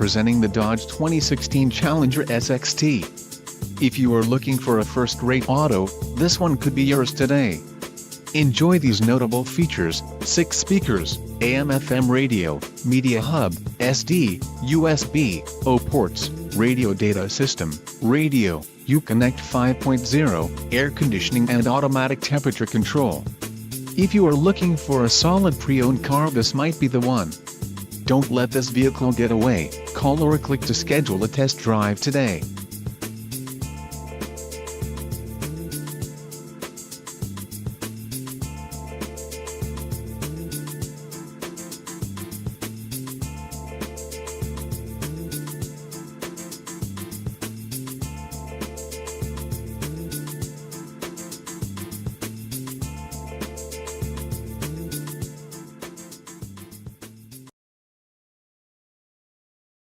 presenting the Dodge 2016 Challenger SXT. If you are looking for a first-rate auto, this one could be yours today. Enjoy these notable features: 6 speakers, AM/FM radio, media hub, SD, USB, O ports, radio data system, radio, Uconnect 5.0, air conditioning and automatic temperature control. If you are looking for a solid pre-owned car, this might be the one. Don't let this vehicle get away. Call or click to schedule a test drive today.